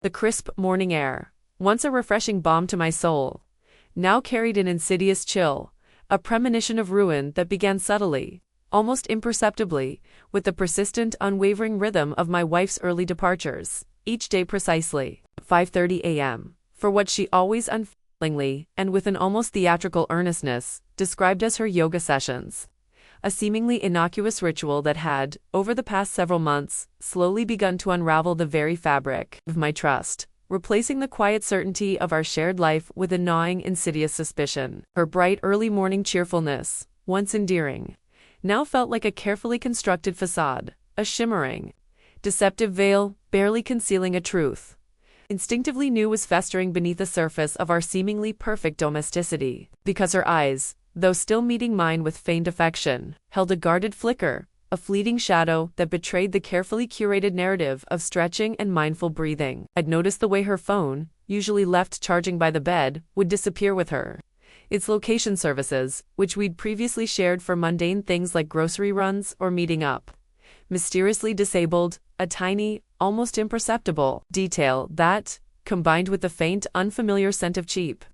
The crisp morning air, once a refreshing balm to my soul, now carried an insidious chill, a premonition of ruin that began subtly, almost imperceptibly, with the persistent, unwavering rhythm of my wife's early departures, each day precisely 5:30 a.m., for what she always unfailingly, and with an almost theatrical earnestness, described as her yoga sessions. A seemingly innocuous ritual that had, over the past several months, slowly begun to unravel the very fabric of my trust, replacing the quiet certainty of our shared life with a gnawing, insidious suspicion. Her bright early morning cheerfulness, once endearing, now felt like a carefully constructed facade, a shimmering, deceptive veil, barely concealing a truth instinctively knew was festering beneath the surface of our seemingly perfect domesticity, because her eyes, though still meeting mine with feigned affection, held a guarded flicker, a fleeting shadow that betrayed the carefully curated narrative of stretching and mindful breathing. I'd noticed the way her phone, usually left charging by the bed, would disappear with her. Its location services, which we'd previously shared for mundane things like grocery runs or meeting up, mysteriously disabled, a tiny, almost imperceptible detail that, combined with the faint, unfamiliar scent of cheap,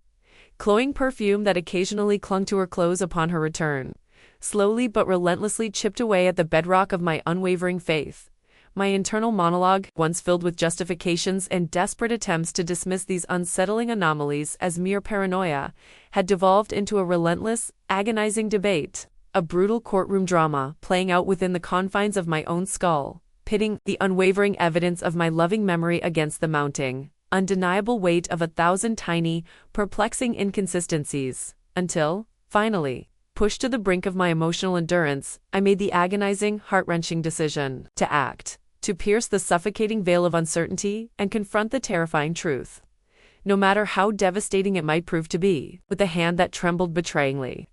cloying perfume that occasionally clung to her clothes upon her return, slowly but relentlessly chipped away at the bedrock of my unwavering faith. My internal monologue, once filled with justifications and desperate attempts to dismiss these unsettling anomalies as mere paranoia, had devolved into a relentless, agonizing debate, a brutal courtroom drama playing out within the confines of my own skull, pitting the unwavering evidence of my loving memory against the mounting, undeniable weight of 1,000 tiny, perplexing inconsistencies, until, finally, pushed to the brink of my emotional endurance, I made the agonizing, heart-wrenching decision to act, to pierce the suffocating veil of uncertainty and confront the terrifying truth, no matter how devastating it might prove to be, with a hand that trembled betrayingly.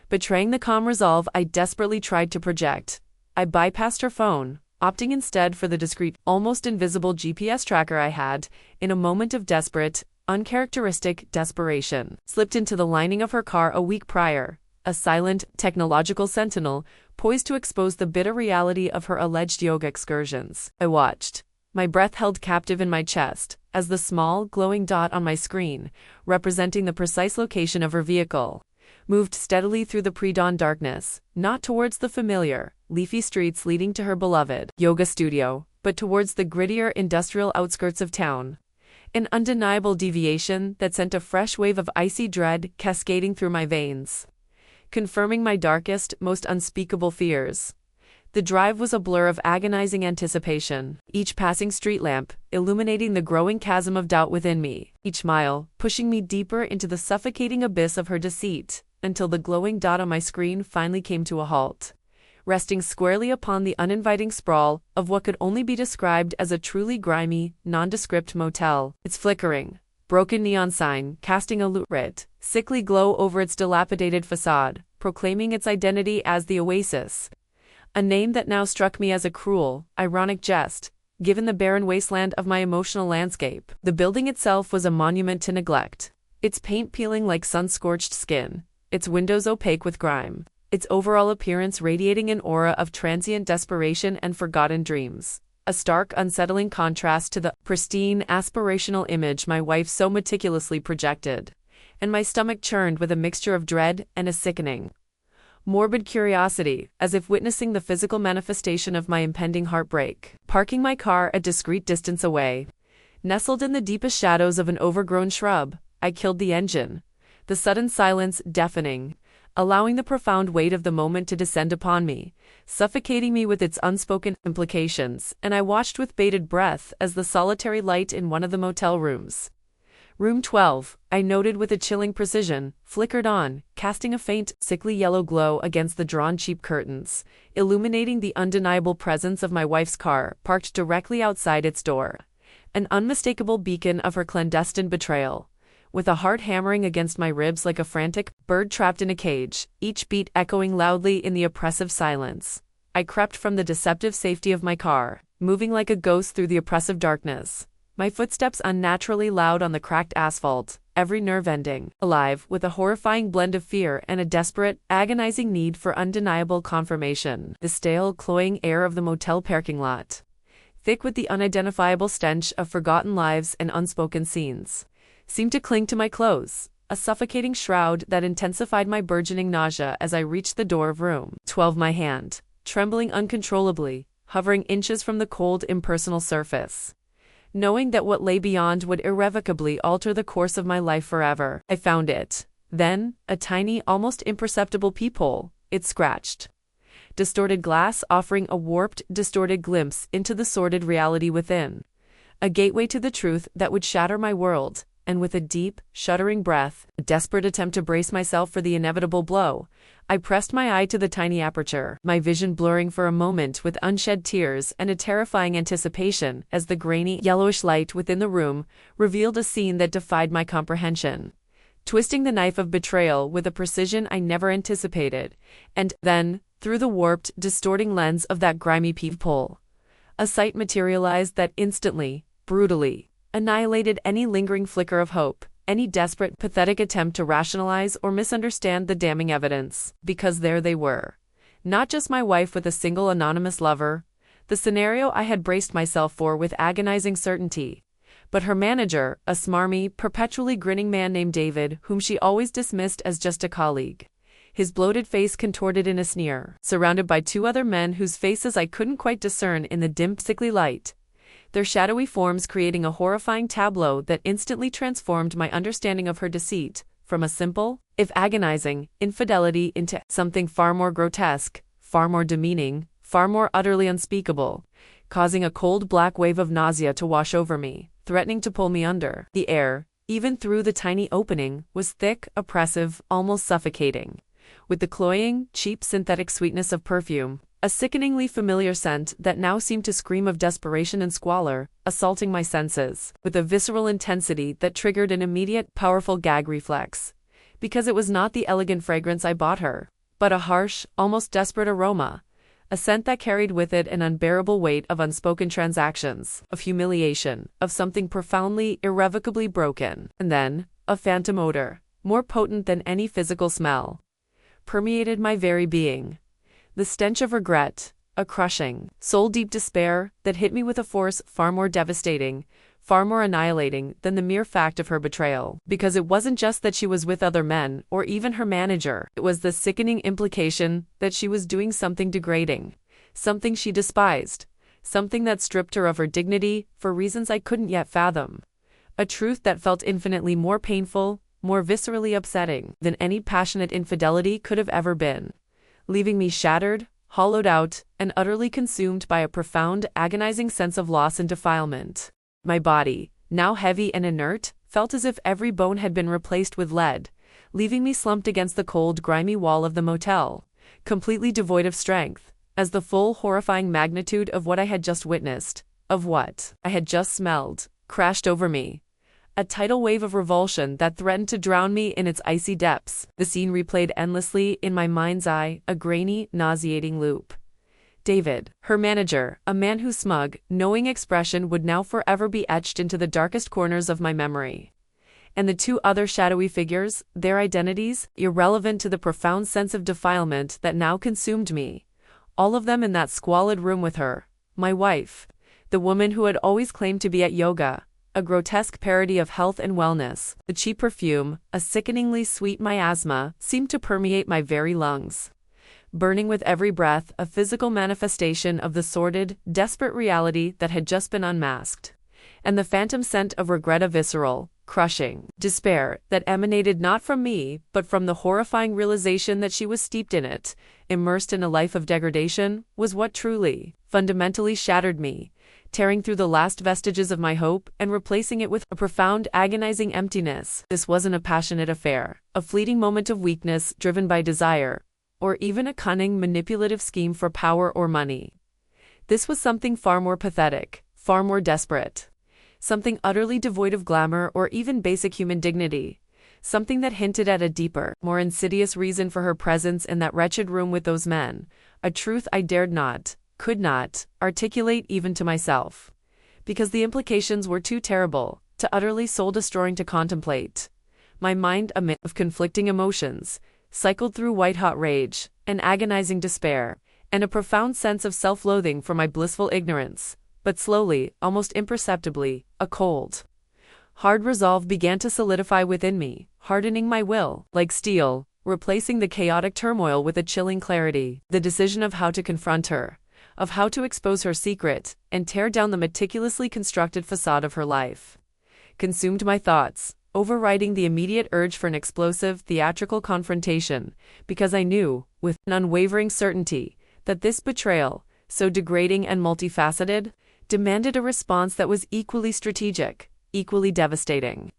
Betraying the calm resolve I desperately tried to project, I bypassed her phone, opting instead for the discreet, almost invisible GPS tracker I had, in a moment of desperate, uncharacteristic desperation, slipped into the lining of her car a week prior, a silent, technological sentinel, poised to expose the bitter reality of her alleged yoga excursions. I watched, my breath held captive in my chest, as the small, glowing dot on my screen, representing the precise location of her vehicle, moved steadily through the pre-dawn darkness, not towards the familiar, leafy streets leading to her beloved yoga studio, but towards the grittier industrial outskirts of town. An undeniable deviation that sent a fresh wave of icy dread cascading through my veins, confirming my darkest, most unspeakable fears. The drive was a blur of agonizing anticipation, each passing street lamp illuminating the growing chasm of doubt within me, each mile pushing me deeper into the suffocating abyss of her deceit, until the glowing dot on my screen finally came to a halt, resting squarely upon the uninviting sprawl of what could only be described as a truly grimy, nondescript motel, its flickering, broken neon sign casting a lurid, sickly glow over its dilapidated facade, proclaiming its identity as the Oasis, a name that now struck me as a cruel, ironic jest, given the barren wasteland of my emotional landscape. The building itself was a monument to neglect, its paint peeling like sun-scorched skin, its windows opaque with grime, its overall appearance radiating an aura of transient desperation and forgotten dreams, a stark, unsettling contrast to the pristine, aspirational image my wife so meticulously projected, and my stomach churned with a mixture of dread and a sickening, morbid curiosity, as if witnessing the physical manifestation of my impending heartbreak. Parking my car a discreet distance away, nestled in the deepest shadows of an overgrown shrub, I killed the engine, the sudden silence deafening, allowing the profound weight of the moment to descend upon me, suffocating me with its unspoken implications, and I watched with bated breath as the solitary light in one of the motel rooms, Room 12, I noted with a chilling precision, flickered on, casting a faint, sickly yellow glow against the drawn cheap curtains, illuminating the undeniable presence of my wife's car parked directly outside its door, an unmistakable beacon of her clandestine betrayal. With a heart hammering against my ribs like a frantic bird trapped in a cage, each beat echoing loudly in the oppressive silence, I crept from the deceptive safety of my car, moving like a ghost through the oppressive darkness, my footsteps unnaturally loud on the cracked asphalt, every nerve ending, alive with a horrifying blend of fear and a desperate, agonizing need for undeniable confirmation. The stale, cloying air of the motel parking lot, thick with the unidentifiable stench of forgotten lives and unspoken scenes, seemed to cling to my clothes, a suffocating shroud that intensified my burgeoning nausea as I reached the door of room 12, my hand, trembling uncontrollably, hovering inches from the cold, impersonal surface. Knowing that what lay beyond would irrevocably alter the course of my life forever. I found it. Then, a tiny, almost imperceptible peephole. It scratched. Distorted glass offering a warped, distorted glimpse into the sordid reality within. A gateway to the truth that would shatter my world, and with a deep, shuddering breath, a desperate attempt to brace myself for the inevitable blow, I pressed my eye to the tiny aperture, my vision blurring for a moment with unshed tears and a terrifying anticipation as the grainy, yellowish light within the room revealed a scene that defied my comprehension. Twisting the knife of betrayal with a precision I never anticipated, and then, through the warped, distorting lens of that grimy peephole, a sight materialized that instantly, brutally, annihilated any lingering flicker of hope, any desperate, pathetic attempt to rationalize or misunderstand the damning evidence, because there they were. Not just my wife with a single anonymous lover, the scenario I had braced myself for with agonizing certainty, but her manager, a smarmy, perpetually grinning man named David, whom she always dismissed as just a colleague. His bloated face contorted in a sneer, surrounded by two other men whose faces I couldn't quite discern in the dim, sickly light, their shadowy forms creating a horrifying tableau that instantly transformed my understanding of her deceit, from a simple, if agonizing, infidelity into something far more grotesque, far more demeaning, far more utterly unspeakable, causing a cold black wave of nausea to wash over me, threatening to pull me under. The air, even through the tiny opening, was thick, oppressive, almost suffocating, with the cloying, cheap synthetic sweetness of perfume, a sickeningly familiar scent that now seemed to scream of desperation and squalor, assaulting my senses, with a visceral intensity that triggered an immediate, powerful gag reflex. Because it was not the elegant fragrance I bought her, but a harsh, almost desperate aroma, a scent that carried with it an unbearable weight of unspoken transactions, of humiliation, of something profoundly, irrevocably broken. And then, a phantom odor, more potent than any physical smell, permeated my very being. The stench of regret, a crushing, soul-deep despair that hit me with a force far more devastating, far more annihilating than the mere fact of her betrayal. Because it wasn't just that she was with other men, or even her manager, it was the sickening implication that she was doing something degrading, something she despised, something that stripped her of her dignity for reasons I couldn't yet fathom. A truth that felt infinitely more painful, more viscerally upsetting than any passionate infidelity could have ever been, leaving me shattered, hollowed out, and utterly consumed by a profound, agonizing sense of loss and defilement. My body, now heavy and inert, felt as if every bone had been replaced with lead, leaving me slumped against the cold, grimy wall of the motel, completely devoid of strength, as the full, horrifying magnitude of what I had just witnessed, of what I had just smelled, crashed over me. A tidal wave of revulsion that threatened to drown me in its icy depths. The scene replayed endlessly in my mind's eye, a grainy, nauseating loop. David, her manager, a man whose smug, knowing expression would now forever be etched into the darkest corners of my memory. And the two other shadowy figures, their identities, irrelevant to the profound sense of defilement that now consumed me. All of them in that squalid room with her, my wife, the woman who had always claimed to be at yoga, a grotesque parody of health and wellness. The cheap perfume, a sickeningly sweet miasma, seemed to permeate my very lungs, burning with every breath, a physical manifestation of the sordid, desperate reality that had just been unmasked. And the phantom scent of regret, a visceral, crushing despair that emanated not from me, but from the horrifying realization that she was steeped in it, immersed in a life of degradation, was what truly, fundamentally shattered me, tearing through the last vestiges of my hope and replacing it with a profound, agonizing emptiness. This wasn't a passionate affair, a fleeting moment of weakness driven by desire, or even a cunning, manipulative scheme for power or money. This was something far more pathetic, far more desperate. Something utterly devoid of glamour or even basic human dignity. Something that hinted at a deeper, more insidious reason for her presence in that wretched room with those men. A truth I dared not, could not, articulate even to myself. Because the implications were too terrible, too utterly soul-destroying to contemplate. My mind, amid of conflicting emotions, cycled through white-hot rage, an agonizing despair, and a profound sense of self-loathing for my blissful ignorance. but slowly, almost imperceptibly, a cold, hard resolve began to solidify within me, hardening my will, like steel, replacing the chaotic turmoil with a chilling clarity. The decision of how to confront her, of how to expose her secret, and tear down the meticulously constructed facade of her life, consumed my thoughts, overriding the immediate urge for an explosive, theatrical confrontation, because I knew, with an unwavering certainty, that this betrayal, so degrading and multifaceted, demanded a response that was equally strategic, equally devastating.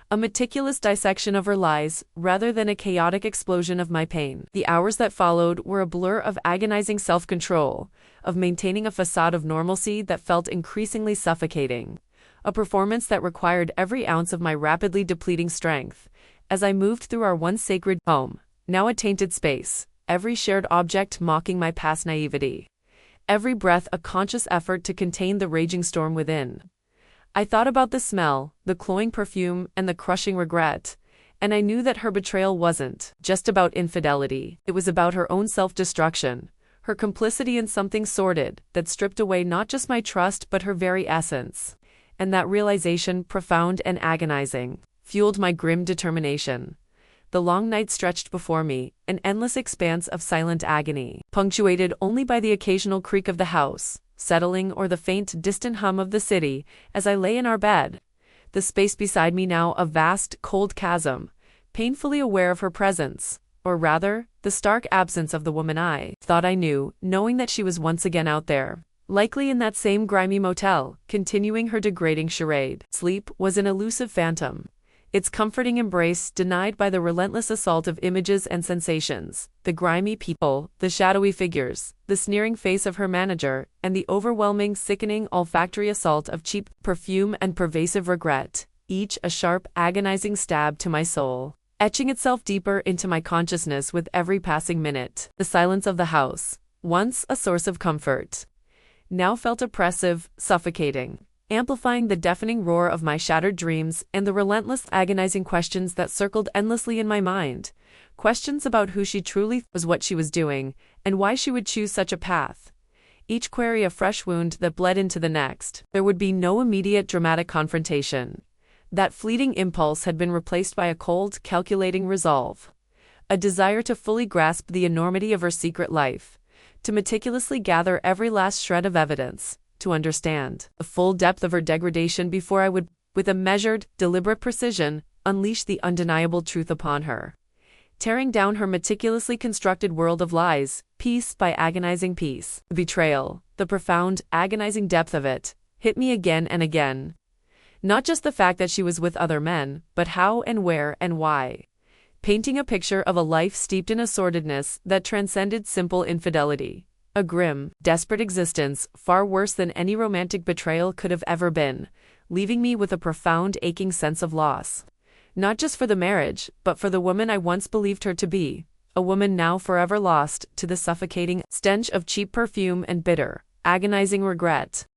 A meticulous dissection of her lies, rather than a chaotic explosion of my pain. The hours that followed were a blur of agonizing self-control, of maintaining a facade of normalcy that felt increasingly suffocating. A performance that required every ounce of my rapidly depleting strength. As I moved through our once sacred home, now a tainted space, every shared object mocking my past naivety. Every breath a conscious effort to contain the raging storm within. I thought about the smell, the cloying perfume, and the crushing regret, and I knew that her betrayal wasn't just about infidelity. It was about her own self-destruction, her complicity in something sordid that stripped away not just my trust but her very essence. And that realization, profound and agonizing, fueled my grim determination. The long night stretched before me, an endless expanse of silent agony, punctuated only by the occasional creak of the house, settling, or the faint, distant hum of the city, as I lay in our bed. The space beside me now a vast, cold chasm, painfully aware of her presence, or rather, the stark absence of the woman I thought I knew, knowing that she was once again out there. Likely in that same grimy motel, continuing her degrading charade. Sleep was an elusive phantom, its comforting embrace denied by the relentless assault of images and sensations, the grimy people, the shadowy figures, the sneering face of her manager, and the overwhelming, sickening, olfactory assault of cheap perfume and pervasive regret, each a sharp, agonizing stab to my soul, etching itself deeper into my consciousness with every passing minute. The silence of the house, once a source of comfort, now felt oppressive, suffocating, amplifying the deafening roar of my shattered dreams and the relentless, agonizing questions that circled endlessly in my mind. Questions about who she truly was, what she was doing, and why she would choose such a path. Each query a fresh wound that bled into the next. There would be no immediate dramatic confrontation. That fleeting impulse had been replaced by a cold, calculating resolve. A desire to fully grasp the enormity of her secret life. To meticulously gather every last shred of evidence, to understand the full depth of her degradation before I would, with a measured, deliberate precision, unleash the undeniable truth upon her. Tearing down her meticulously constructed world of lies, piece by agonizing piece. The betrayal, the profound, agonizing depth of it, hit me again and again. Not just the fact that she was with other men, but how and where and why. Painting a picture of a life steeped in a sordidness that transcended simple infidelity. A grim, desperate existence, far worse than any romantic betrayal could have ever been, leaving me with a profound, aching sense of loss. Not just for the marriage, but for the woman I once believed her to be, a woman now forever lost to the suffocating stench of cheap perfume and bitter, agonizing regret.